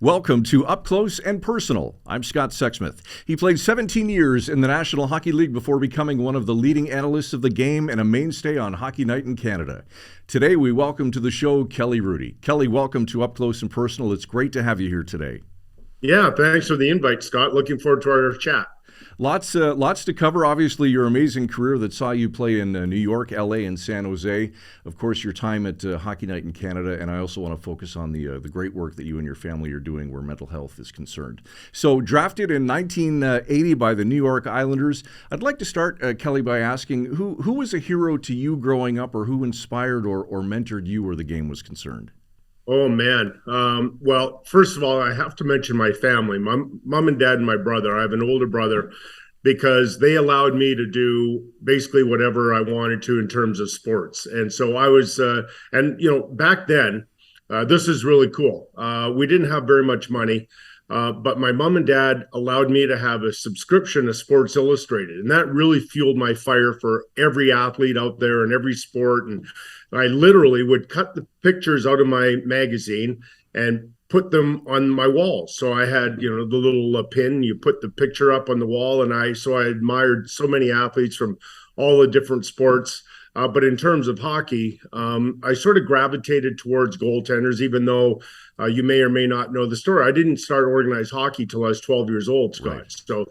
Welcome to Up Close and Personal. I'm Scott Sexsmith. He played 17 years in the National Hockey League before becoming one of the leading analysts of the game and a mainstay on Hockey Night in Canada. Today we welcome to the show Kelly Hrudey. Kelly, welcome to Up Close and Personal. It's great to have you here today. Yeah, thanks for the invite, Scott. Looking forward to our chat. Lots to cover. Obviously, your amazing career that saw you play in New York, LA, and San Jose. Of course, your time at Hockey Night in Canada, and I also want to focus on the great work that you and your family are doing where mental health is concerned. So, drafted in 1980 by the New York Islanders, I'd like to start, Kelly, by asking who was a hero to you growing up, or who inspired or mentored you where the game was concerned? Oh, man. Well, first of all, I have to mention my family, mom and dad and my brother. I have an older brother because they allowed me to do basically whatever I wanted to in terms of sports. And so I was, back then, this is really cool. We didn't have very much money, but my mom and dad allowed me to have a subscription to Sports Illustrated. And that really fueled my fire for every athlete out there in every sport. And I literally would cut the pictures out of my magazine and put them on my walls. So I had, the little pin, you put the picture up on the wall. And I admired so many athletes from all the different sports. But in terms of hockey, I sort of gravitated towards goaltenders, even though you may or may not know the story. I didn't start organized hockey till I was 12 years old, Scott. Right. So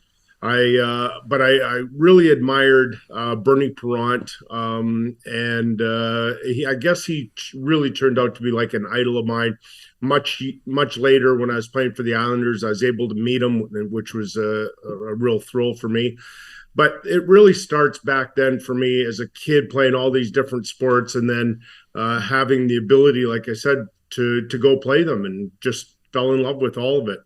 I really admired Bernie Perrant, and I guess he really turned out to be like an idol of mine. Much later, when I was playing for the Islanders, I was able to meet him, which was a real thrill for me. But it really starts back then for me as a kid playing all these different sports, and then having the ability, like I said, to go play them, and just fell in love with all of it.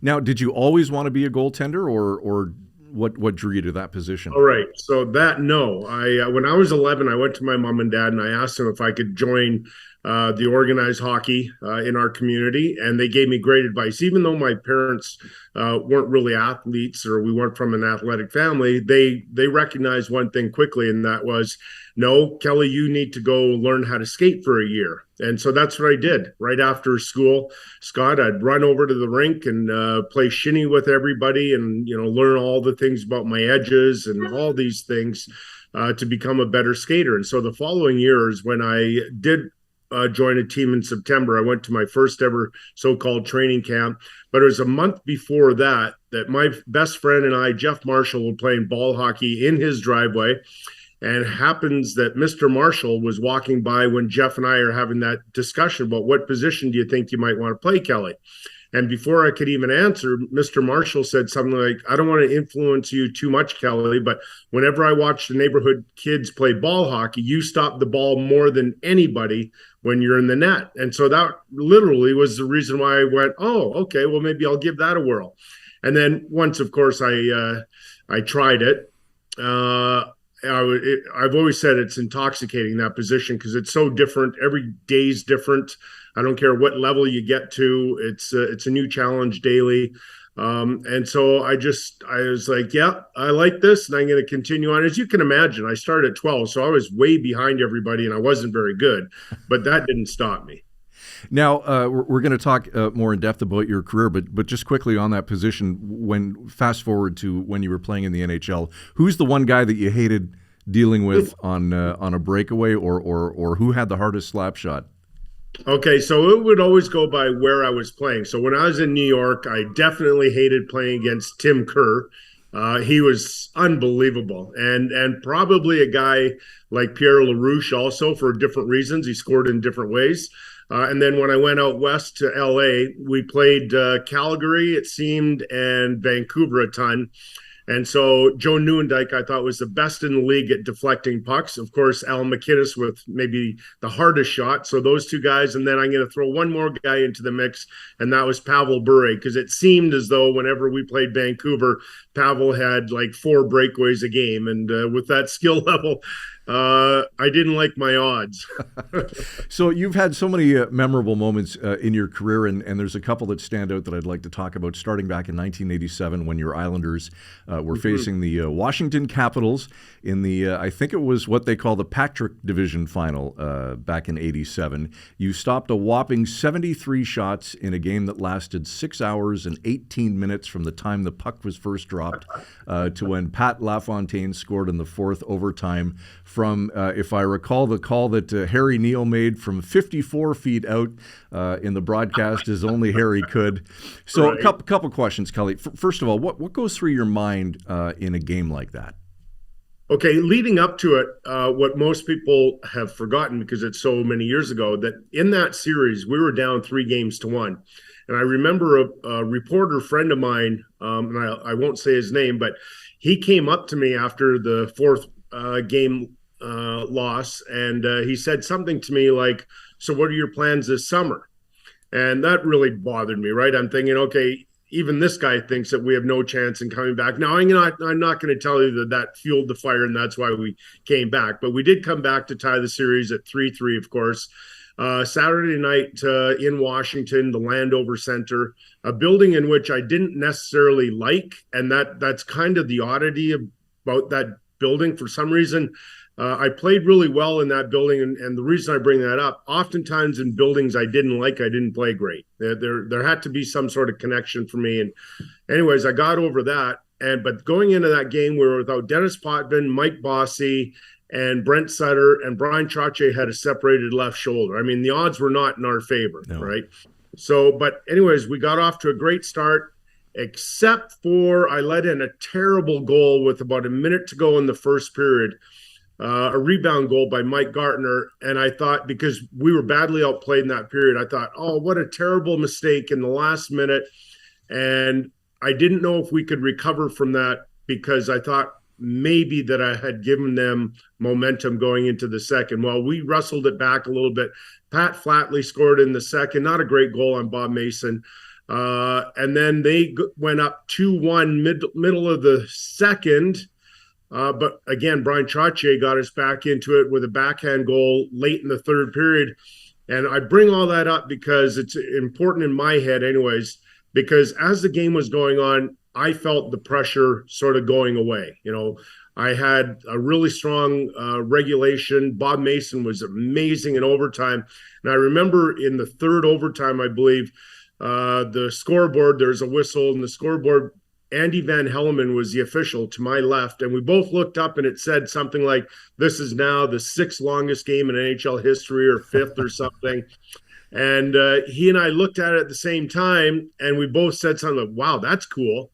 Now, did you always want to be a goaltender, or what drew you to that position? All right. So when I was 11, I went to my mom and dad and I asked them if I could join the organized hockey in our community. And they gave me great advice. Even though my parents weren't really athletes, or we weren't from an athletic family, they recognized one thing quickly, and that was, no, Kelly, you need to go learn how to skate for a year. And so that's what I did. Right after school, Scott, I'd run over to the rink and play shinny with everybody and, learn all the things about my edges and all these things to become a better skater. And so the following years, when I did join a team in September, I went to my first ever so-called training camp. But it was a month before that my best friend and I, Jeff Marshall, were playing ball hockey in his driveway. And it happens that Mr. Marshall was walking by when Jeff and I are having that discussion about what position do you think you might want to play, Kelly? And before I could even answer, Mr. Marshall said something like, I don't want to influence you too much, Kelly, but whenever I watch the neighborhood kids play ball hockey, you stop the ball more than anybody when you're in the net. And so that literally was the reason why I went, oh, okay, well, maybe I'll give that a whirl. And then once, of course, I tried it. I've always said it's intoxicating, that position, because it's so different. Every day's different. I don't care what level you get to. It's a new challenge daily. And so I was like, yeah, I like this, and I'm going to continue on. As you can imagine, I started at 12, so I was way behind everybody, and I wasn't very good. But that didn't stop me. Now, we're going to talk more in depth about your career, but just quickly on that position, when fast forward to when you were playing in the NHL, who's the one guy that you hated dealing with on a breakaway, or who had the hardest slap shot? Okay, so it would always go by where I was playing. So when I was in New York, I definitely hated playing against Tim Kerr. He was unbelievable, and probably a guy like Pierre LaRouche also, for different reasons. He scored in different ways. And then when I went out west to LA, we played Calgary, it seemed, and Vancouver a ton. And so Joe Nieuwendyk, I thought, was the best in the league at deflecting pucks. Of course, Al McInnes with maybe the hardest shot. So those two guys. And then I'm going to throw one more guy into the mix, and that was Pavel Bure, because it seemed as though whenever we played Vancouver, Pavel had like 4 breakaways a game. And with that skill level, I didn't like my odds. So you've had so many memorable moments in your career, and there's a couple that stand out that I'd like to talk about, starting back in 1987 when your Islanders We're facing the Washington Capitals in the, I think it was what they call the Patrick Division Final back in '87. You stopped a whopping 73 shots in a game that lasted 6 hours and 18 minutes from the time the puck was first dropped to when Pat LaFontaine scored in the fourth overtime from, if I recall, the call that Harry Neal made from 54 feet out in the broadcast as only Harry could. So Right. a couple questions, Kelly. First of all, what goes through your mind in a game like that? Okay, leading up to it, what most people have forgotten because it's so many years ago, that in that series we were down 3-1. And I remember a reporter friend of mine, and I won't say his name, but he came up to me after the fourth game loss, and he said something to me like, "So what are your plans this summer?" And that really bothered me, right? I'm thinking, okay, even this guy thinks that we have no chance in coming back. Now, I'm not going to tell you that fueled the fire and that's why we came back. But we did come back to tie the series at 3-3, of course. Saturday night in Washington, the Landover Center, a building in which I didn't necessarily like. And that's kind of the oddity about that building. For some reason, I played really well in that building, and the reason I bring that up, oftentimes in buildings I didn't like, I didn't play great. There had to be some sort of connection for me. And anyways, I got over that. But going into that game, we were without Dennis Potvin, Mike Bossy, and Brent Sutter, and Brian Trottier had a separated left shoulder. I mean, the odds were not in our favor, no. Right? So, but anyways, we got off to a great start, except for I let in a terrible goal with about a minute to go in the first period. A rebound goal by Mike Gartner. And I thought, because we were badly outplayed in that period, I thought, oh, what a terrible mistake in the last minute. And I didn't know if we could recover from that because I thought maybe that I had given them momentum going into the second. Well, we wrestled it back a little bit. Pat Flatley scored in the second, not a great goal on Bob Mason. And then they went up 2-1 middle of the second. But again, Brian Trottier got us back into it with a backhand goal late in the third period. And I bring all that up because it's important in my head anyways, because as the game was going on, I felt the pressure sort of going away. You know, I had a really strong regulation. Bob Mason was amazing in overtime. And I remember in the third overtime, I believe, the scoreboard, there's a whistle, and the scoreboard, Andy Van Helleman was the official to my left, and we both looked up and it said something like, "This is now the 6th longest game in NHL history," or 5th or something. And he and I looked at it at the same time, and we both said something like, "Wow, that's cool."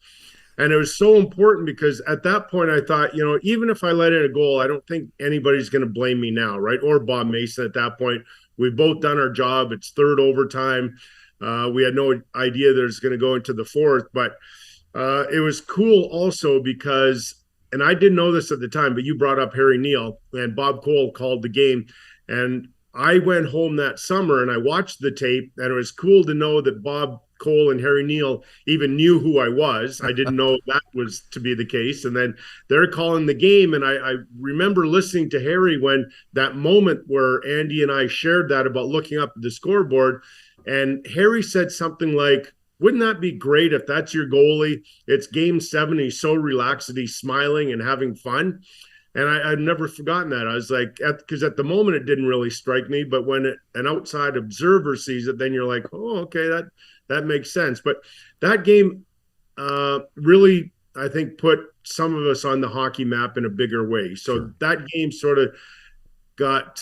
And it was so important because at that point I thought, you know, even if I let in a goal, I don't think anybody's going to blame me now, right? Or Bob Mason at that point. We've both done our job. It's third overtime. We had no idea that it's going to go into the fourth, but it was cool also because, and I didn't know this at the time, but you brought up Harry Neal, and Bob Cole called the game. And I went home that summer and I watched the tape, and it was cool to know that Bob Cole and Harry Neal even knew who I was. I didn't know that was to be the case. And then they're calling the game. And I remember listening to Harry when that moment where Andy and I shared that about looking up at the scoreboard. And Harry said something like, "Wouldn't that be great if that's your goalie? It's game 7. He's so relaxed that he's smiling and having fun." And I've never forgotten that. I was like, because at the moment it didn't really strike me, but when an outside observer sees it, then you're like, oh, okay, that makes sense. But that game really, I think, put some of us on the hockey map in a bigger way. So sure. That game sort of got,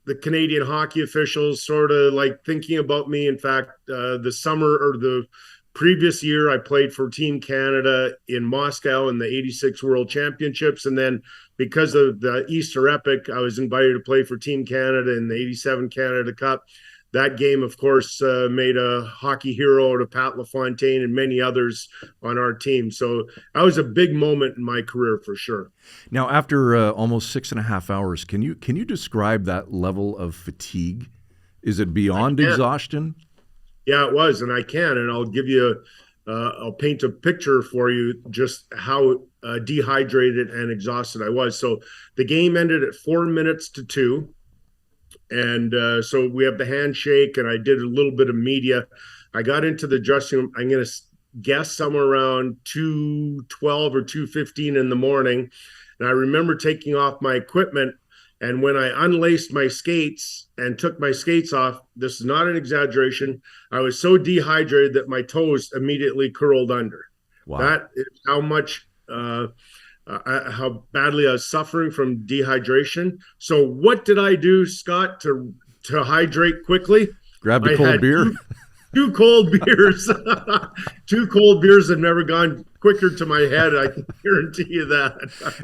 the Canadian hockey officials sort of like thinking about me. In fact, the summer or the previous year, I played for Team Canada in Moscow in the '86 World Championships. And then because of the Easter Epic, I was invited to play for Team Canada in the '87 Canada Cup. That game, of course, made a hockey hero out of Pat LaFontaine and many others on our team. So that was a big moment in my career for sure. Now, after almost 6.5 hours, can you describe that level of fatigue? Is it beyond exhaustion? Yeah, it was, and I can, and I'll give you, I'll paint a picture for you just how dehydrated and exhausted I was. So the game ended at 4 minutes to 2. And so we have the handshake, and I did a little bit of media. I got into the dressing room. I'm going to guess somewhere around 2:12 or 2:15 in the morning. And I remember taking off my equipment. And when I unlaced my skates and took my skates off, this is not an exaggeration, I was so dehydrated that my toes immediately curled under. Wow. That is how badly I was suffering from dehydration. So what did I do, Scott, to hydrate quickly? Grabbed a cold beer. Two cold beers. Two cold beers have never gone quicker to my head. I can guarantee you that.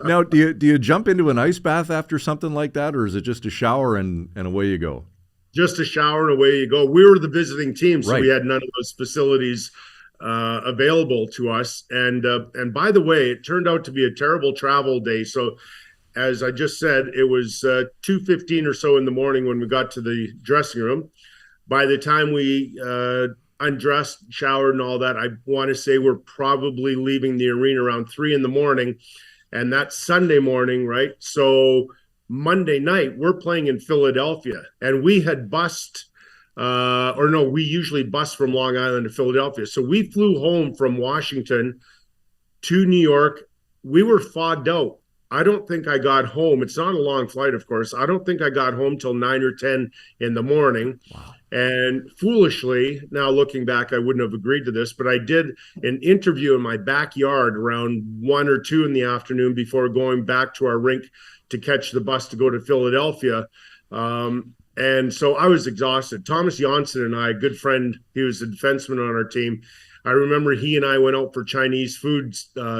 Now, do you jump into an ice bath after something like that, or is it just a shower and away you go? Just a shower and away you go. We were the visiting team, so Right. we had none of those facilities available to us. And by the way, it turned out to be a terrible travel day. So, as I just said, it was 2:15 or so in the morning when we got to the dressing room. By the time we undressed, showered, and all that, I want to say we're probably leaving the arena around 3 in the morning. And that's Sunday morning, right? So Monday night, we're playing in Philadelphia. And we had we usually bus from Long Island to Philadelphia. So we flew home from Washington to New York. We were fogged out. I don't think I got home. It's not a long flight, of course. I don't think I got home till 9 or 10 in the morning. Wow. And foolishly, now looking back, I wouldn't have agreed to this, but I did an interview in my backyard around 1 or 2 in the afternoon before going back to our rink to catch the bus to go to Philadelphia. And so I was exhausted. Thomas Janssen and I, a good friend, he was a defenseman on our team. I remember he and I went out for Chinese food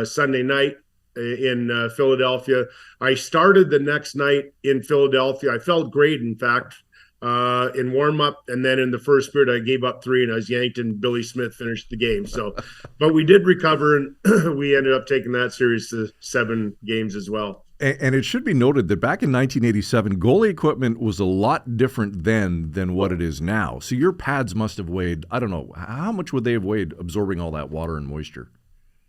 Sunday night in Philadelphia. I started the next night in Philadelphia. I felt great, in fact, in warm-up, and then in the first period, I gave up 3, and I was yanked, and Billy Smith finished the game. So, but we did recover, and we ended up taking that series to 7 games as well. And it should be noted that back in 1987, goalie equipment was a lot different then than what it is now. So your pads must have weighed, I don't know, how much would they have weighed absorbing all that water and moisture?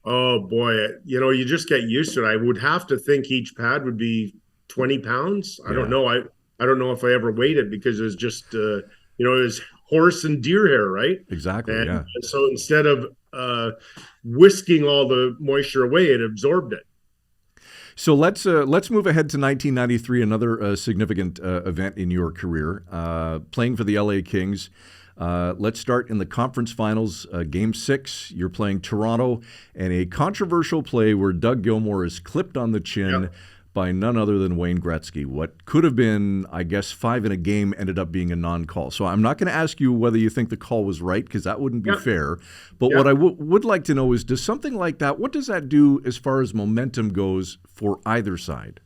Oh, boy. You just get used to it. I would have to think each pad would be 20 pounds. I don't know. I don't know if I ever weighed it because it was just, it was horse and deer hair, right? Exactly, and yeah. So instead of whisking all the moisture away, it absorbed it. So let's move ahead to 1993, another significant event in your career, playing for the LA Kings. Let's start in the conference finals, Game 6. You're playing Toronto, and a controversial play where Doug Gilmour is clipped on the chin by none other than Wayne Gretzky. What could have been, I guess, 5 in a game ended up being a non-call. So I'm not going to ask you whether you think the call was right, because that wouldn't be fair. But what I would like to know is, does something like that, what does that do as far as momentum goes for either side?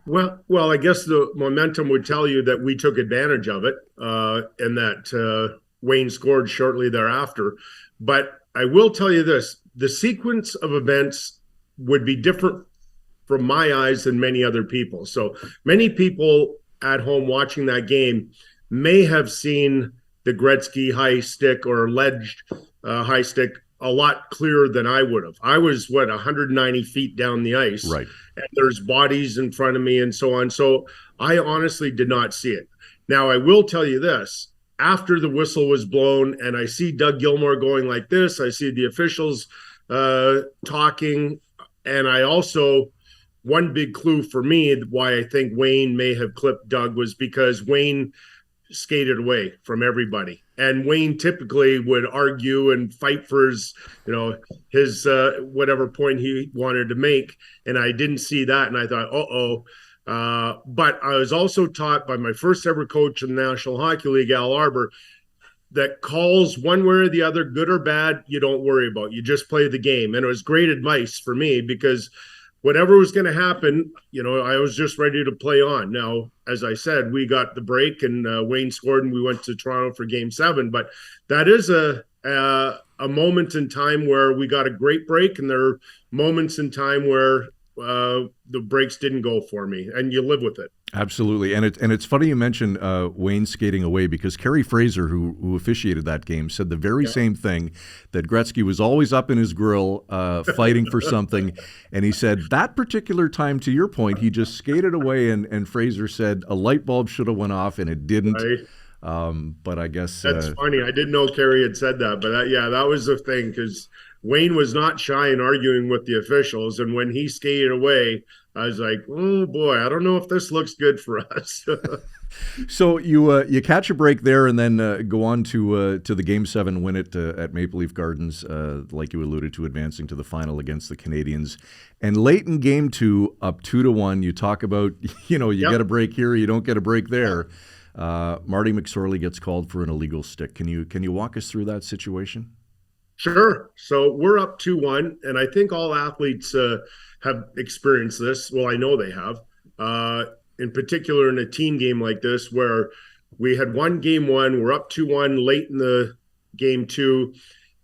Well, I guess the momentum would tell you that we took advantage of it, and that Wayne scored shortly thereafter. But I will tell you this: the sequence of events would be different from my eyes than many other people. So many people at home watching that game may have seen the Gretzky high stick or alleged high stick a lot clearer than I would have. I was 190 feet down the ice, right? And there's bodies in front of me and so on. So I honestly did not see it. Now I will tell you this: after the whistle was blown and I see Doug Gilmour going like this, I see the officials talking, and I also, one big clue for me why I think Wayne may have clipped Doug was because Wayne skated away from everybody. And Wayne typically would argue and fight for his whatever point he wanted to make. And I didn't see that. And I thought, but I was also taught by my first ever coach in the National Hockey League, Al Arbor, that calls one way or the other, good or bad, you don't worry about. You just play the game. And it was great advice for me because whatever was going to happen, I was just ready to play on. Now, as I said, we got the break and Wayne scored and we went to Toronto for Game 7. But that is a moment in time where we got a great break, and there are moments in time where the breaks didn't go for me, and you live with it. Absolutely, and it's funny you mentioned Wayne skating away, because Kerry Fraser, who officiated that game, said the very same thing, that Gretzky was always up in his grill fighting for something, and he said that particular time, to your point, he just skated away, and Fraser said a light bulb should have went off, and it didn't. Right. But I guess That's funny. I didn't know Kerry had said that, but yeah, that was the thing because Wayne was not shy in arguing with the officials, and when he skated away, I was like, "Oh boy, I don't know if this looks good for us." so. You catch a break there, and then go on to the Game 7 win it at Maple Leaf Gardens, like you alluded to, advancing to the final against the Canadiens. And late in Game 2, up 2-1, you talk about you get a break here, you don't get a break there. Marty McSorley gets called for an illegal stick. Can you walk us through that situation? Sure. So we're up 2-1, and I think all athletes have experienced this. Well, I know they have. In particular, in a team game like this, where we had won Game 1, we're up 2-1 late in the Game 2,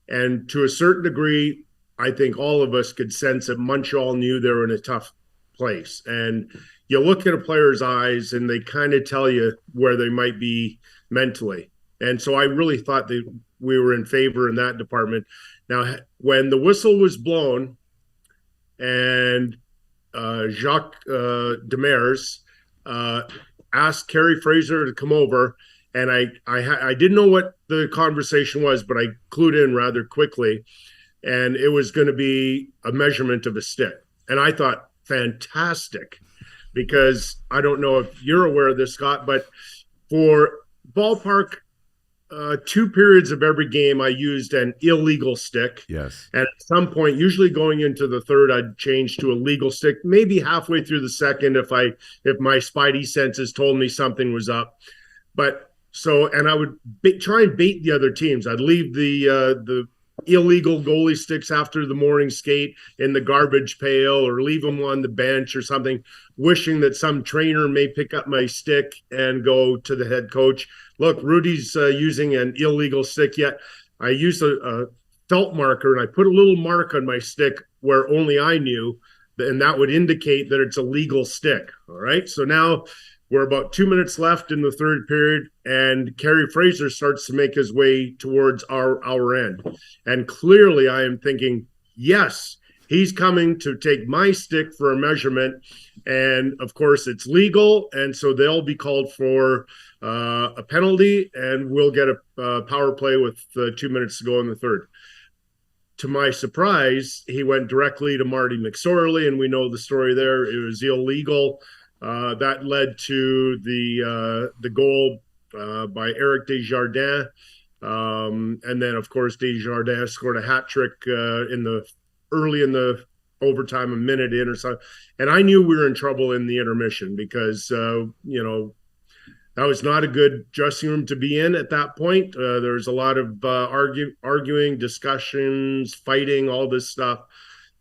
and to a certain degree, I think all of us could sense that Montreal knew they were in a tough place. And you look at a player's eyes, and they kind of tell you where they might be mentally. And so I really thought that we were in favor in that department. Now, when the whistle was blown and Jacques Demers asked Kerry Fraser to come over, and I didn't know what the conversation was, but I clued in rather quickly, and it was going to be a measurement of a stick. And I thought, fantastic, because I don't know if you're aware of this, Scott, but for ballpark 2 periods of every game, I used an illegal stick. Yes. And at some point, usually going into the third, I'd change to a legal stick. Maybe halfway through the second, if my spidey senses told me something was up. But so, and I would try and bait the other teams. I'd leave the illegal goalie sticks after the morning skate in the garbage pail, or leave them on the bench or something, wishing that some trainer may pick up my stick and go to the head coach. Look, Hrudey's using an illegal stick. Yet I used a felt marker, and I put a little mark on my stick where only I knew, and that would indicate that it's a legal stick. All right. So now we're about 2 minutes left in the third period, and Kerry Fraser starts to make his way towards our end. And clearly I am thinking, yes, he's coming to take my stick for a measurement. And of course it's legal. And so they'll be called for a penalty, and we'll get a power play with 2 minutes to go in the third. To my surprise, he went directly to Marty McSorley, and we know the story there. It was illegal. That led to the goal by Eric Desjardins. And then, of course, Desjardins scored a hat trick early in the overtime, a minute in or so. And I knew we were in trouble in the intermission because, that was not a good dressing room to be in at that point. There was a lot of arguing, discussions, fighting, all this stuff.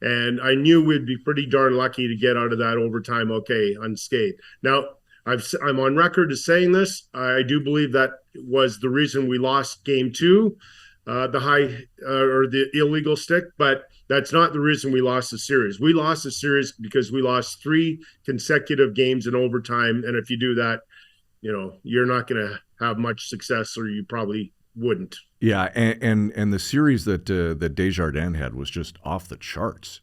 And I knew we'd be pretty darn lucky to get out of that overtime unscathed. Now, I'm on record as saying this. I do believe that was the reason we lost Game 2, the illegal stick, but that's not the reason we lost the series. We lost the series because we lost 3 consecutive games in overtime. And if you do that, you're not going to have much success, or you probably wouldn't. Yeah, and the series that Desjardins had was just off the charts.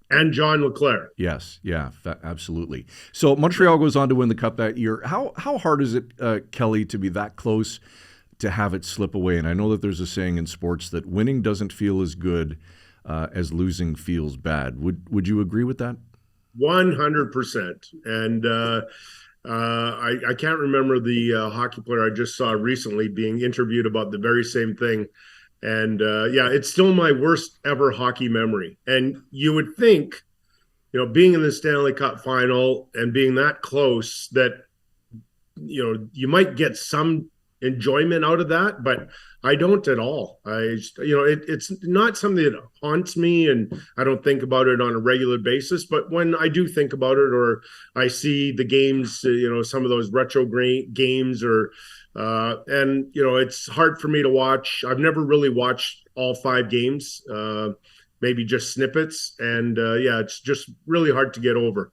And John Leclerc. Yes, yeah, absolutely. So Montreal goes on to win the Cup that year. How hard is it, Kelly, to be that close to have it slip away? And I know that there's a saying in sports that winning doesn't feel as good as losing feels bad. Would you agree with that? 100%. And I can't remember the hockey player I just saw recently being interviewed about the very same thing. And it's still my worst ever hockey memory. And you would think, being in the Stanley Cup final and being that close, that, you might get some enjoyment out of that, but I don't at all. It's not something that haunts me, and I don't think about it on a regular basis. But when I do think about it, or I see the games, some of those retro games, or it's hard for me to watch. I've never really watched all 5 games, maybe just snippets, and it's just really hard to get over.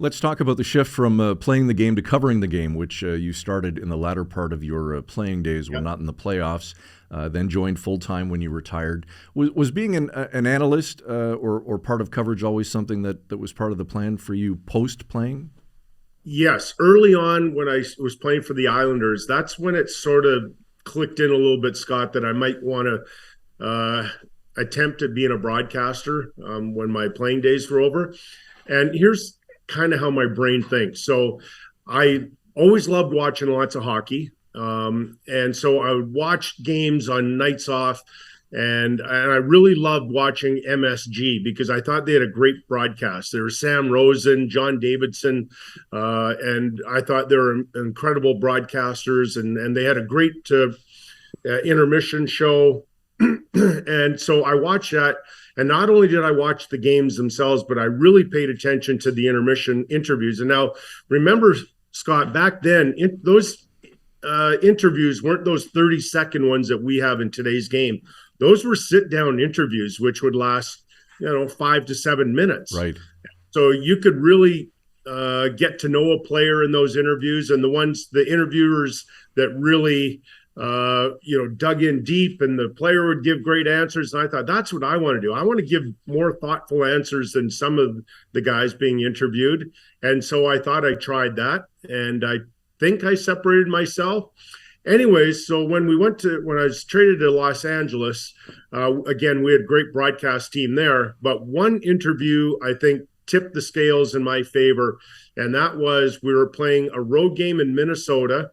Let's talk about the shift from playing the game to covering the game, which you started in the latter part of your playing days when not in the playoffs, then joined full-time when you retired. Was being an analyst or part of coverage always something that was part of the plan for you post-playing? Yes, early on when I was playing for the Islanders, that's when it sort of clicked in a little bit, Scott, that I might want to attempt at being a broadcaster when my playing days were over. And here's kind of how my brain thinks. So I always loved watching lots of hockey. And so I would watch games on nights off. And I really loved watching MSG because I thought they had a great broadcast. There was Sam Rosen, John Davidson, and I thought they were incredible broadcasters. And they had a great intermission show. And so I watched that. And not only did I watch the games themselves, but I really paid attention to the intermission interviews. And now, remember, Scott, back then, those interviews weren't those 30-second ones that we have in today's game. Those were sit-down interviews, which would last, 5 to 7 minutes. Right. So you could really get to know a player in those interviews, and the interviewers that really dug in deep, and the player would give great answers. And I thought, that's what I want to do. I want to give more thoughtful answers than some of the guys being interviewed. And so I thought I tried that, and I think I separated myself. Anyways, so when I was traded to Los Angeles, again, we had a great broadcast team there, but one interview, I think, tipped the scales in my favor. And that was, we were playing a road game in Minnesota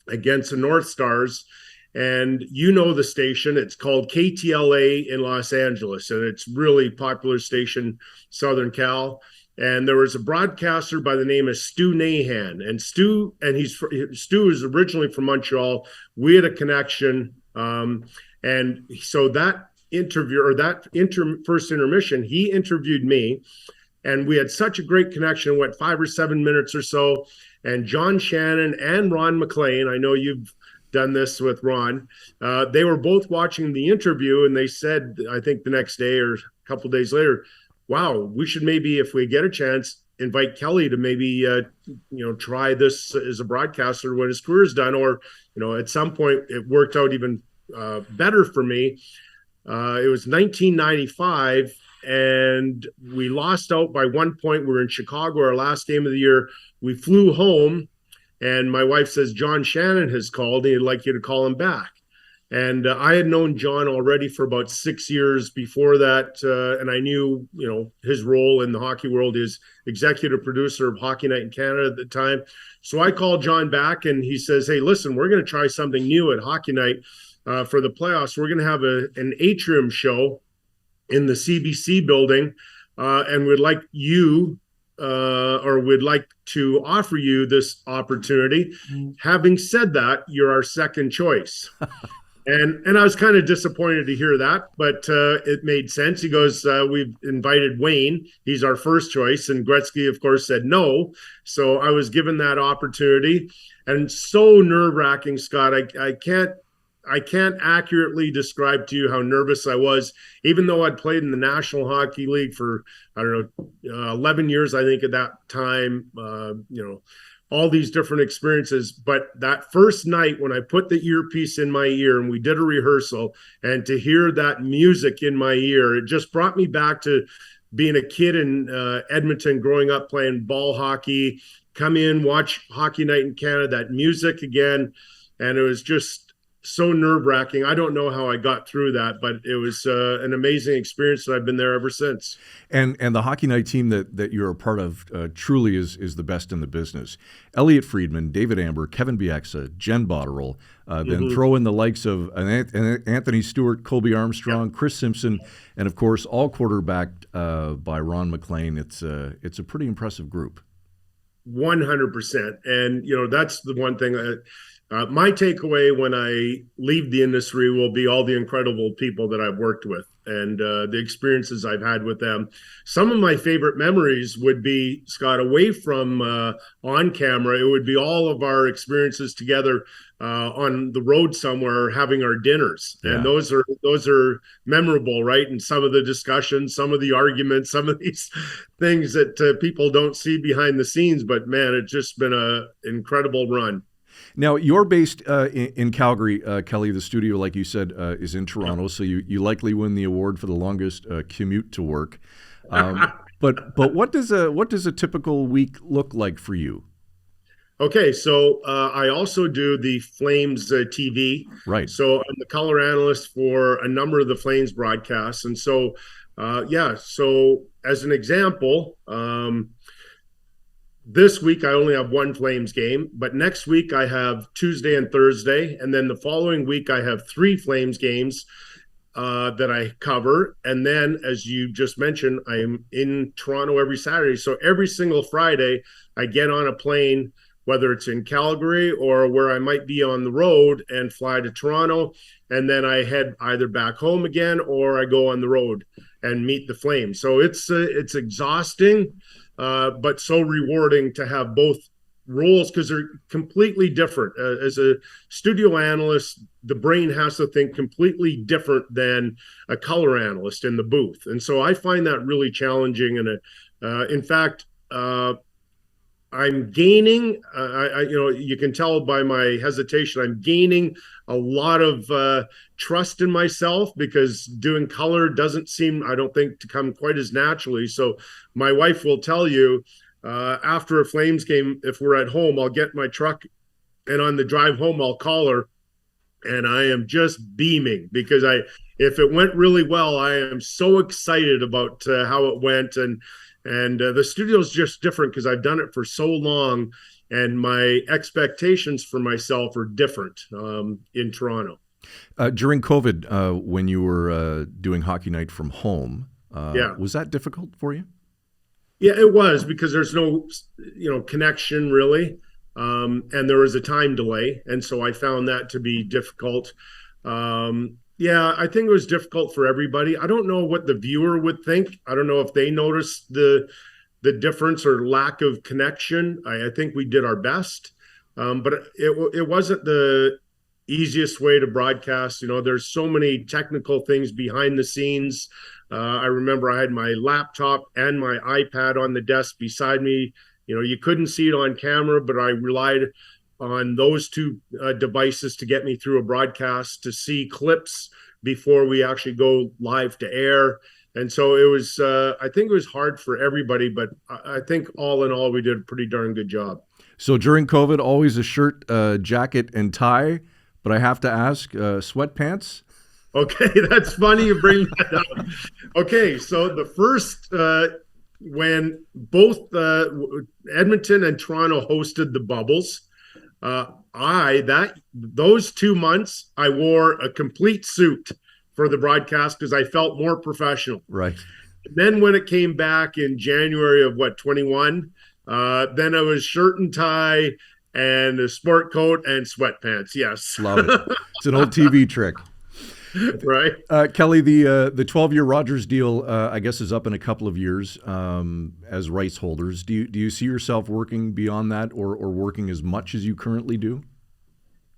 against the North Stars. And the station, it's called KTLA in Los Angeles, and it's really popular station, Southern Cal. And there was a broadcaster by the name of Stu Nahan, and Stu is originally from Montreal. We had a connection, and so that first intermission, he interviewed me, and we had such a great connection. It went 5 or 7 minutes or so, and John Shannon and Ron McLean, I know you've done this with Ron, they were both watching the interview, and they said, I think the next day or a couple of days later, wow, we should maybe, if we get a chance, invite Kelly to maybe, try this as a broadcaster when his career's done. Or, at some point it worked out even better for me. It was 1995, and we lost out by 1 point. We were in Chicago, our last game of the year. We flew home, and my wife says, John Shannon has called. He'd like you to call him back. And I had known John already for about 6 years before that, and I knew, his role in the hockey world. Is executive producer of Hockey Night in Canada at the time. So I called John back, and he says, hey, listen, we're going to try something new at Hockey Night for the playoffs. We're going to have an atrium show in the CBC building, and we'd like to offer you this opportunity. Having said that, you're our second choice. And I was kind of disappointed to hear that, but it made sense. He goes, we've invited Wayne. He's our first choice. And Gretzky, of course, said no. So I was given that opportunity. And so nerve-wracking, Scott. I can't accurately describe to you how nervous I was, even though I'd played in the National Hockey League for, 11 years, I think, at that time, all these different experiences. But that first night when I put the earpiece in my ear and we did a rehearsal, and to hear that music in my ear, it just brought me back to being a kid in Edmonton, growing up playing ball hockey, come in, watch Hockey Night in Canada, that music again. And it was just so nerve-wracking. I don't know how I got through that, but it was an amazing experience, and I've been there ever since. And the Hockey Night team that you're a part of truly is the best in the business. Elliot Friedman, David Amber, Kevin Bieksa, Jen Botterill, then throw in the likes of Anthony Stewart, Colby Armstrong, Chris Simpson, and of course all quarterbacked by Ron McLean. It's a pretty impressive group. 100%. And that's the one thing my takeaway when I leave the industry will be all the incredible people that I've worked with and the experiences I've had with them. Some of my favorite memories would be, Scott, away from on camera. It would be all of our experiences together on the road somewhere, having our dinners. Yeah. And those are memorable, right? And some of the discussions, some of the arguments, some of these things that people don't see behind the scenes. But man, it's just been an incredible run. Now, you're based in Calgary, Kelly. The studio, like you said, is in Toronto, so you likely win the award for the longest commute to work. But what does a typical week look like for you? Okay, so I also do the Flames TV. Right. So I'm the color analyst for a number of the Flames broadcasts. And so, yeah, so as an example, this week I only have one Flames game, but next week I have Tuesday and Thursday. And then the following week I have three Flames games that I cover. And then, as you just mentioned, I'm in Toronto every Saturday. So every single Friday, I get on a plane, whether it's in Calgary or where I might be on the road, and fly to Toronto. And then I head either back home again or I go on the road and meet the Flames. So it's exhausting, but so rewarding to have both roles because they're completely different. As a studio analyst, the brain has to think completely different than a color analyst in the booth, and so I find that really challenging. And in fact, I'm gaining. You can tell by my hesitation, I'm gaining a lot of trust in myself because doing color doesn't seem, I don't think, to come quite as naturally. So my wife will tell you after a Flames game, if we're at home, I'll get my truck and on the drive home, I'll call her and I am just beaming because if it went really well, I am so excited about how it went. And the studio is just different because I've done it for so long and my expectations for myself are different in Toronto. During COVID, when you were doing Hockey Night from home, Yeah. was that difficult for you? Yeah, it was because there's no, connection really, and there was a time delay, and so I found that to be difficult. Yeah, I think it was difficult for everybody. I don't know what the viewer would think. I don't know if they noticed the difference or lack of connection. I think we did our best, but it wasn't the easiest way to broadcast. There's so many technical things behind the scenes. I remember I had my laptop and my iPad on the desk beside me. You couldn't see it on camera, but I relied on those two devices to get me through a broadcast, to see clips before we actually go live to air. And so it was, I think it was hard for everybody, but I think all in all, we did a pretty darn good job. So during COVID, always a shirt, jacket, and tie. But I have to ask, sweatpants? Okay, that's funny you bring that up. Okay, so the first when both Edmonton and Toronto hosted the bubbles, those 2 months I wore a complete suit for the broadcast because I felt more professional. Right. Then when it came back in January of 21, then it was shirt and tie and a sport coat and sweatpants. Yes, Love it. It's an old TV trick. Right. Kelly, the 12-year Rogers deal, I guess, is up in a couple of years as rights holders. Do you see yourself working beyond that or working as much as you currently do?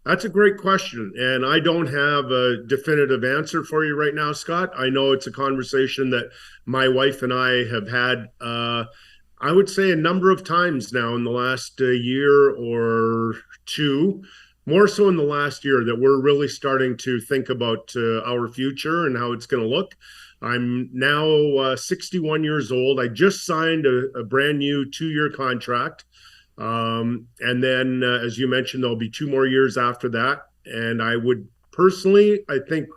That's a great question. And I don't have a definitive answer for you right now, Scott. I know it's a conversation that my wife and I have had, I would say, a number of times now in the last year or two, more so in the last year, that we're really starting to think about our future and how it's going to look. I'm now 61 years old. I just signed a brand new 2-year contract. And then, as you mentioned, there'll be 2 more years after that. And I would personally, I think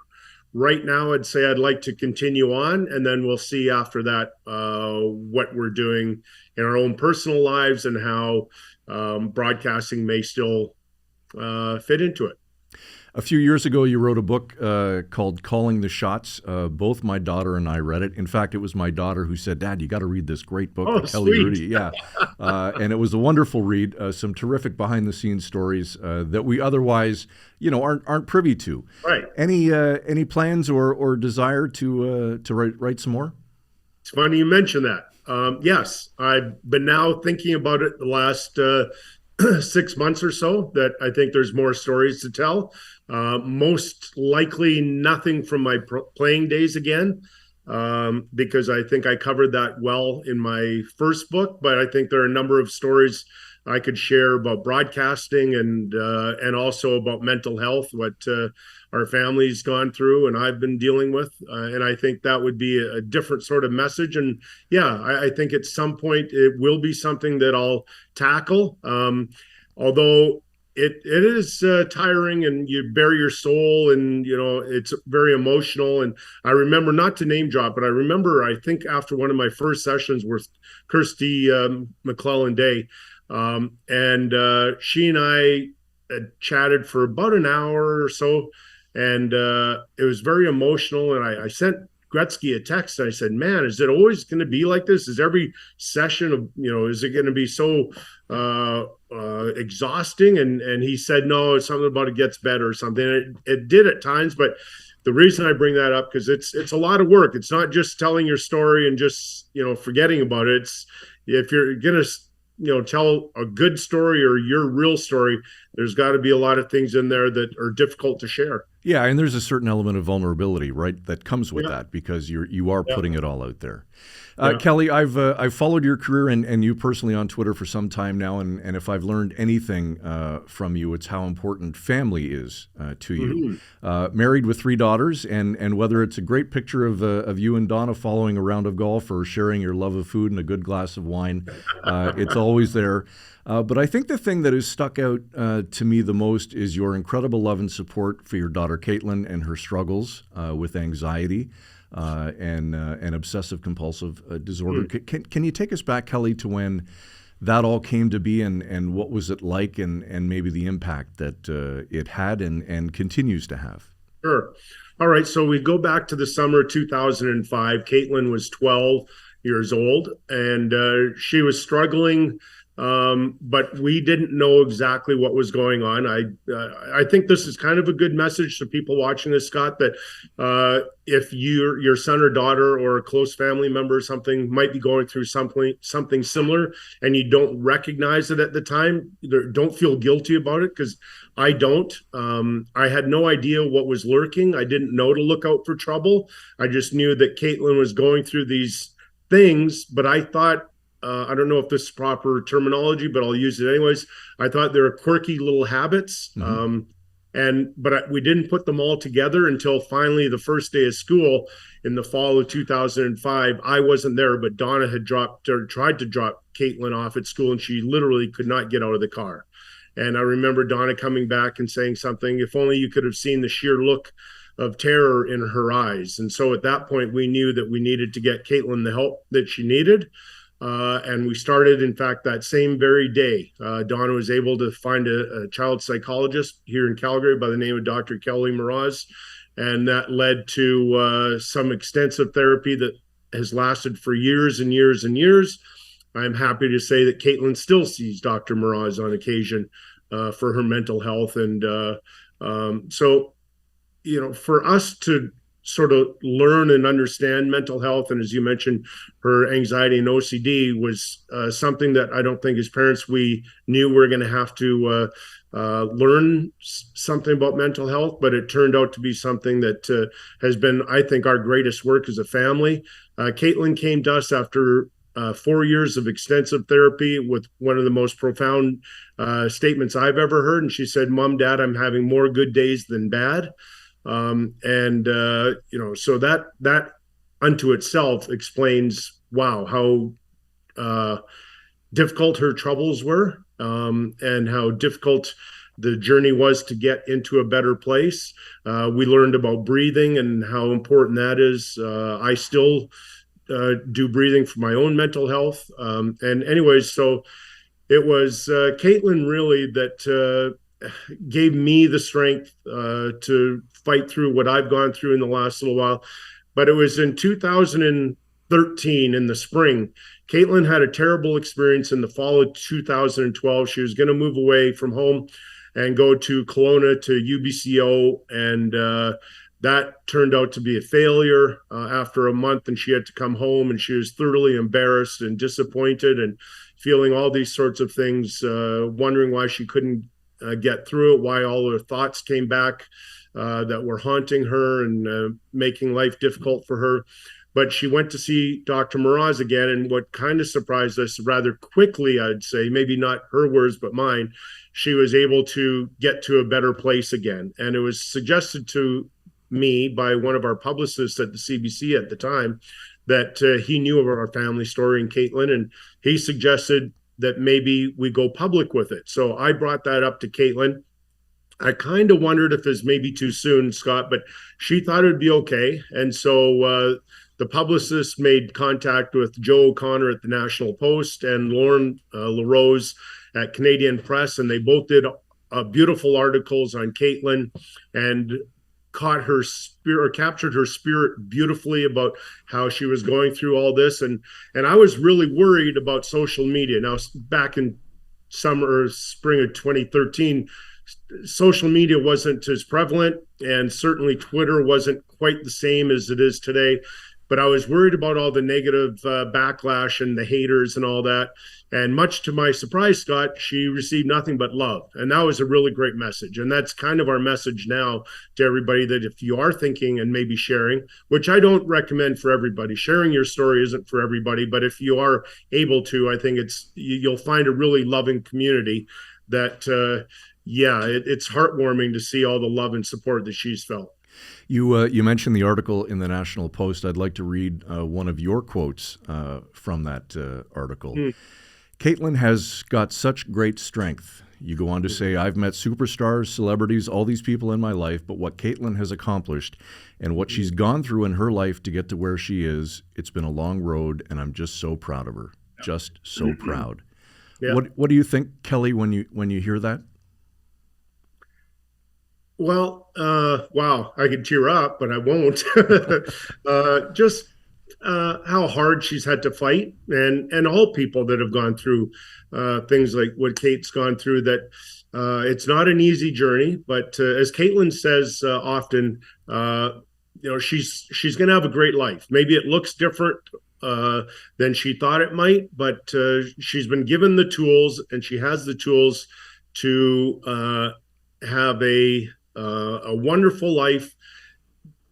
right now, I'd say I'd like to continue on. And then we'll see after that what we're doing in our own personal lives and how broadcasting may still fit into it. A few years ago, you wrote a book called Calling the Shots. Both my daughter and I read it. In fact, it was my daughter who said, "Dad, you got to read this great book by Kelly Hrudey." Yeah, and it was a wonderful read. Some terrific behind-the-scenes stories that we otherwise, aren't privy to. Right. Any plans or desire to write some more? It's funny you mention that. Yes, I've been now thinking about it the last 6 months or so, that I think there's more stories to tell. Most likely nothing from my playing days again, because I think I covered that well in my first book. But I think there are a number of stories I could share about broadcasting and also about mental health, what our family's gone through and I've been dealing with. And I think that would be a different sort of message. And yeah, I think at some point it will be something that I'll tackle. although it is tiring, and you bare your soul, and it's very emotional. And I remember, not to name drop, but I remember, I think after one of my first sessions with Kirsty McClellan Day, and she and I had chatted for about an hour or so, and it was very emotional. And I sent Gretzky a text, and I said, "Man, is it always going to be like this? Is every session of, is it going to be so exhausting?" And he said, "No, it's something about it gets better or something." It did at times, but the reason I bring that up, because it's a lot of work. It's not just telling your story and just forgetting about it. It's, if you're gonna tell a good story or your real story, there's got to be a lot of things in there that are difficult to share. Yeah, and there's a certain element of vulnerability, right, that comes with Yeah. that, because you are putting it all out there. Yeah. Kelly, I've followed your career and you personally on Twitter for some time now, and if I've learned anything from you, it's how important family is to you. Mm-hmm. Married with 3 daughters, and whether it's a great picture of you and Donna following a round of golf or sharing your love of food and a good glass of wine, it's always there. But I think the thing that has stuck out to me the most is your incredible love and support for your daughter Caitlin and her struggles with anxiety and obsessive compulsive disorder. Can you take us back, Kelly, to when that all came to be, and what was it like, and maybe the impact that it had and continues to have? Sure. All right. So we go back to the summer of 2005. Caitlin was 12 years old, and she was struggling, but we didn't know exactly what was going on. I think this is kind of a good message to people watching this, Scott, that if your son or daughter or a close family member or something might be going through something similar, and you don't recognize it at the time, don't feel guilty about it, because I don't. I had no idea what was lurking. I didn't know to look out for trouble. I just knew that Caitlin was going through these things, but I thought, I don't know if this is proper terminology, but I'll use it anyways. I thought they were quirky little habits. Mm-hmm. But we didn't put them all together until finally the first day of school in the fall of 2005. I wasn't there, but Donna had tried to drop Caitlin off at school, and she literally could not get out of the car. And I remember Donna coming back and saying something, "If only you could have seen the sheer look of terror in her eyes." And so at that point, we knew that we needed to get Caitlin the help that she needed. And we started, in fact, that same very day. Donna was able to find a child psychologist here in Calgary by the name of Dr. Kelly Mraz. And that led to some extensive therapy that has lasted for years and years and years. I'm happy to say that Caitlin still sees Dr. Mraz on occasion for her mental health. And so, for us to sort of learn and understand mental health, and as you mentioned, her anxiety and OCD was something that I don't think as parents we knew we were going to have to learn something about mental health, but it turned out to be something that has been, I think, our greatest work as a family. Caitlin came to us after 4 years of extensive therapy with one of the most profound statements I've ever heard. And she said, "Mom, Dad, I'm having more good days than bad." So that unto itself explains, wow, how difficult her troubles were, and how difficult the journey was to get into a better place. We learned about breathing and how important that is. I still do breathing for my own mental health. And anyways, so it was Caitlin really that gave me the strength to fight through what I've gone through in the last little while. But it was in 2013 in the spring. Caitlin had a terrible experience in the fall of 2012. She was going to move away from home and go to Kelowna to UBCO, and that turned out to be a failure after a month, and she had to come home, and she was thoroughly embarrassed and disappointed and feeling all these sorts of things, wondering why she couldn't get through it, why all her thoughts came back that were haunting her and making life difficult for her. But she went to see Dr. Mraz again, and what kind of surprised us rather quickly, I'd say, maybe not her words, but mine, she was able to get to a better place again. And it was suggested to me by one of our publicists at the CBC at the time that he knew about our family story and Caitlin, and he suggested that maybe we go public with it. So I brought that up to Caitlin. I kind of wondered if it's maybe too soon, Scott, but she thought it would be okay. And so the publicist made contact with Joe O'Connor at the National Post and Lauren LaRose at Canadian Press, and they both did beautiful articles on Caitlin and caught her spirit or captured her spirit beautifully about how she was going through all this. And I was really worried about social media. Now, back in summer or spring of 2013, social media wasn't as prevalent, and certainly Twitter wasn't quite the same as it is today. But I was worried about all the negative backlash and the haters and all that. And much to my surprise, Scott, she received nothing but love. And that was a really great message. And that's kind of our message now to everybody, that if you are thinking and maybe sharing, which I don't recommend for everybody, sharing your story isn't for everybody. But if you are able to, I think you'll find a really loving community that, it's heartwarming to see all the love and support that she's felt. You mentioned the article in the National Post. I'd like to read one of your quotes from that article. Caitlin has got such great strength. You go on to say, I've met superstars, celebrities, all these people in my life, but what Caitlin has accomplished and what she's gone through in her life to get to where she is, it's been a long road, and I'm just so proud of her. Just so proud. Yeah. What do you think, Kelly, when you hear that? Well, wow, I could tear up, but I won't. Just how hard she's had to fight, and all people that have gone through things like what Kate's gone through, that it's not an easy journey. But as Caitlin says often, she's going to have a great life. Maybe it looks different than she thought it might, but she's been given the tools, and she has the tools to have a wonderful life,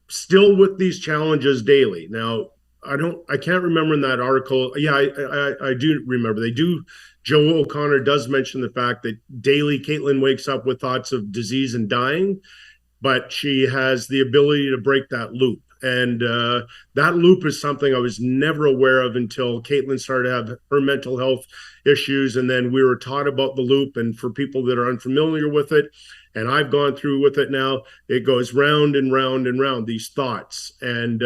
still with these challenges daily. Now, I can't remember in that article. Yeah, I do remember. Joe O'Connor does mention the fact that daily Caitlin wakes up with thoughts of disease and dying, but she has the ability to break that loop. And that loop is something I was never aware of until Caitlin started to have her mental health issues. And then we were taught about the loop. And for people that are unfamiliar with it, and I've gone through with it now, it goes round and round and round, these thoughts. And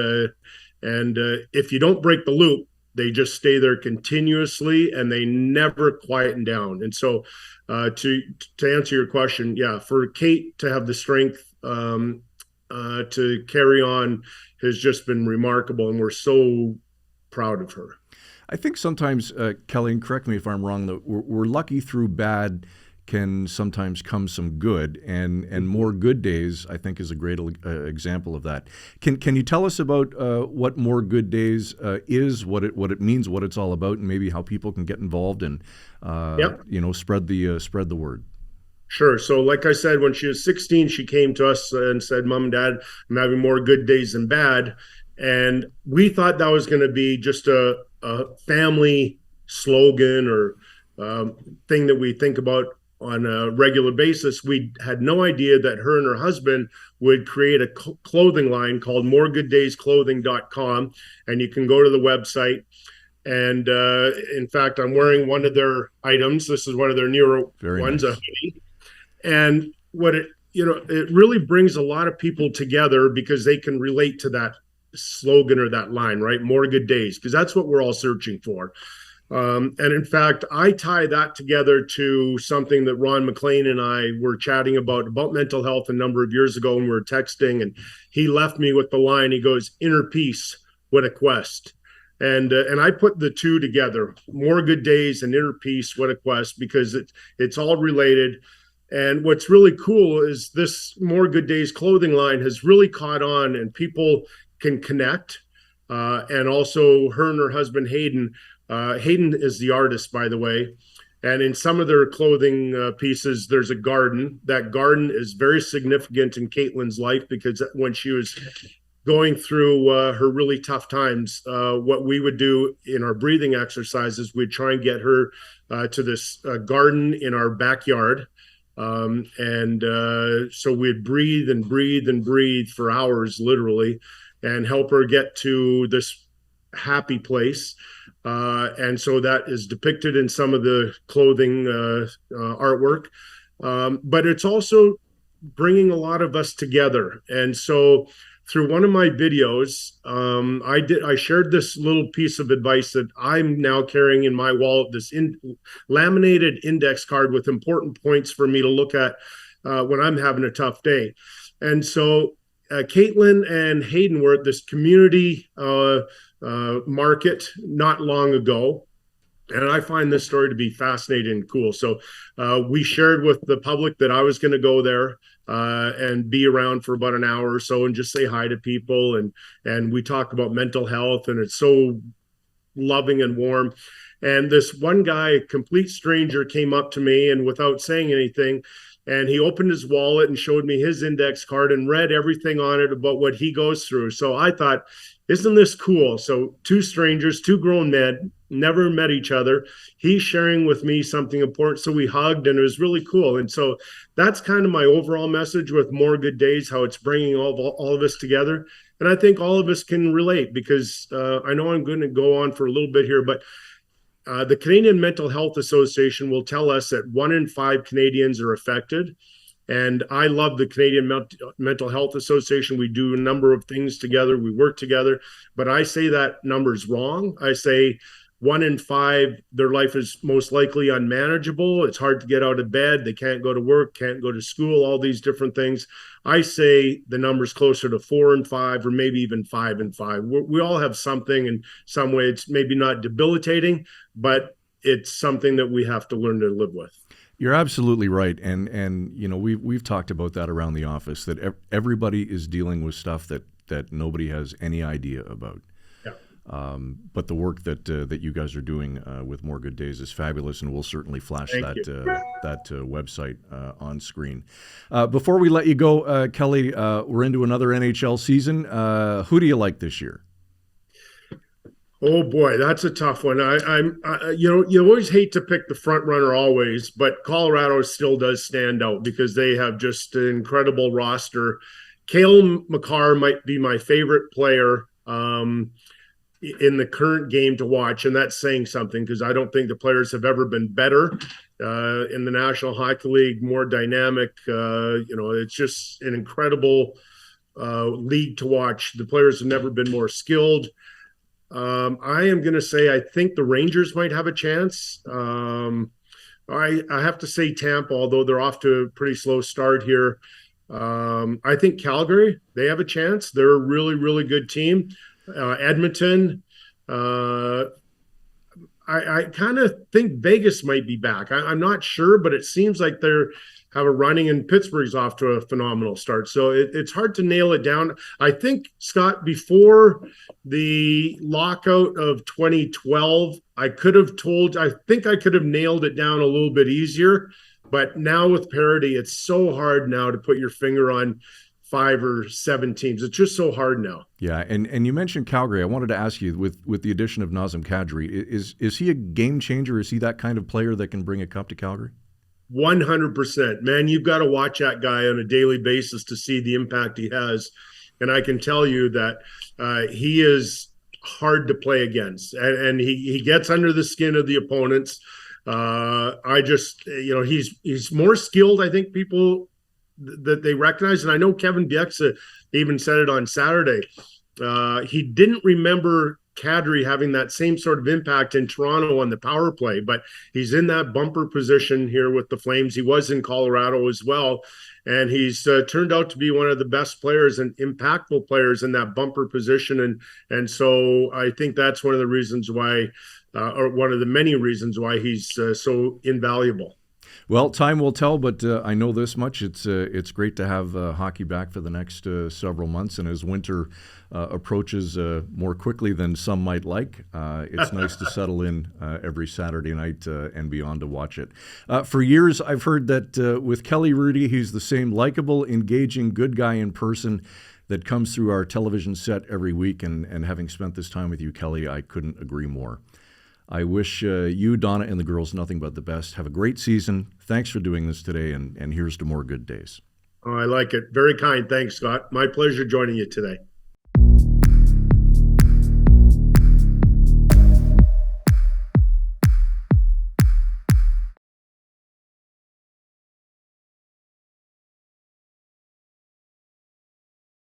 if you don't break the loop, they just stay there continuously, and they never quieten down. And so to answer your question, yeah, for Kate to have the strength to carry on has just been remarkable, and we're so proud of her. I think sometimes, Kelly, and correct me if I'm wrong, that we're lucky through bad can sometimes come some good, and more good days, I think, is a great example of that. Can you tell us about what More Good Days is, what it means, what it's all about, and maybe how people can get involved and spread the word? Sure. So like I said, when she was 16, she came to us and said, Mom and Dad, I'm having more good days than bad. And we thought that was going to be just a family slogan or thing that we think about on a regular basis. We had no idea that her and her husband would create a clothing line called moregooddaysclothing.com. And you can go to the website. And in fact, I'm wearing one of their items. This is one of their newer ones, nice. A hoodie. And what it really brings a lot of people together because they can relate to that slogan or that line, right? More good days, because that's what we're all searching for. And in fact, I tie that together to something that Ron McLean and I were chatting about mental health a number of years ago, and we were texting, and he left me with the line. He goes, "Inner peace, what a quest." And I put the two together, more good days and inner peace, what a quest, because it's all related. And what's really cool is this More Good Days clothing line has really caught on, and people can connect. And also her and her husband, Hayden is the artist, by the way. And in some of their clothing pieces, there's a garden. That garden is very significant in Caitlin's life, because when she was going through her really tough times, what we would do in our breathing exercises, we'd try and get her to this garden in our backyard. So we'd breathe and breathe and breathe for hours, literally, and help her get to this happy place. And so that is depicted in some of the clothing artwork. But it's also bringing a lot of us together. And so through one of my videos, I shared this little piece of advice that I'm now carrying in my wallet, this laminated index card with important points for me to look at when I'm having a tough day. And so Caitlin and Hayden were at this community market not long ago. And I find this story to be fascinating and cool. So we shared with the public that I was going to go there and be around for about an hour or so and just say hi to people. And we talk about mental health, and it's so loving and warm. And this one guy, a complete stranger, came up to me and without saying anything, and he opened his wallet and showed me his index card and read everything on it about what he goes through. So I thought, isn't this cool? So two strangers, two grown men, never met each other. He's sharing with me something important. So we hugged, and it was really cool. And so that's kind of my overall message with More Good Days, how it's bringing all of us together. And I think all of us can relate, because I know I'm going to go on for a little bit here, but the Canadian Mental Health Association will tell us that 1 in 5 Canadians are affected. And I love the Canadian Mental Health Association. We do a number of things together. We work together. But I say that number's wrong. I say 1 in 5, their life is most likely unmanageable. It's hard to get out of bed. They can't go to work, can't go to school, all these different things. I say the number's closer to 4 in 5, or maybe even 5 in 5. We all have something in some way. It's maybe not debilitating, but it's something that we have to learn to live with. You're absolutely right, and you know we've talked about that around the office, that everybody is dealing with stuff that nobody has any idea about. Yeah. But the work that you guys are doing with More Good Days is fabulous, and we'll certainly flash that website on screen. Before we let you go, Kelly, we're into another NHL season. Who do you like this year? Oh boy, that's a tough one. You always hate to pick the front runner always, but Colorado still does stand out because they have just an incredible roster. Cale Makar might be my favorite player in the current game to watch, and that's saying something, because I don't think the players have ever been better in the National Hockey League, more dynamic. It's just an incredible league to watch. The players have never been more skilled. I am going to say I think the Rangers might have a chance. I have to say Tampa, although they're off to a pretty slow start here. I think Calgary, they have a chance. They're a really, really good team. Edmonton, I kind of think Vegas might be back. I'm not sure, but it seems like they're have a running, and Pittsburgh's off to a phenomenal start. So it's hard to nail it down. I think, Scott, before the lockout of 2012, I think I could have nailed it down a little bit easier. But now with parity, it's so hard now to put your finger on 5 or 7 teams. It's just so hard now. Yeah, and you mentioned Calgary. I wanted to ask you, with the addition of Nazem Kadri, is he a game changer? Is he that kind of player that can bring a cup to Calgary? 100%. Man, you've got to watch that guy on a daily basis to see the impact he has. And I can tell you that he is hard to play against. And he gets under the skin of the opponents. He's more skilled, I think, people that they recognize. And I know Kevin Bieksa even said it on Saturday. He didn't remember Kadri having that same sort of impact in Toronto on the power play, but he's in that bumper position here with the Flames. He was in Colorado as well, and he's turned out to be one of the best players and impactful players in that bumper position. And so I think that's one of the reasons why, or one of the many reasons why he's so invaluable. Well, time will tell, but I know this much. It's great to have hockey back for the next several months, and as winter approaches more quickly than some might like, it's nice to settle in every Saturday night and beyond to watch it. For years, I've heard that with Kelly Hrudey, he's the same likable, engaging, good guy in person that comes through our television set every week, and having spent this time with you, Kelly, I couldn't agree more. I wish you, Donna, and the girls nothing but the best. Have a great season. Thanks for doing this today, and here's to more good days. Oh, I like it. Very kind. Thanks, Scott. My pleasure joining you today.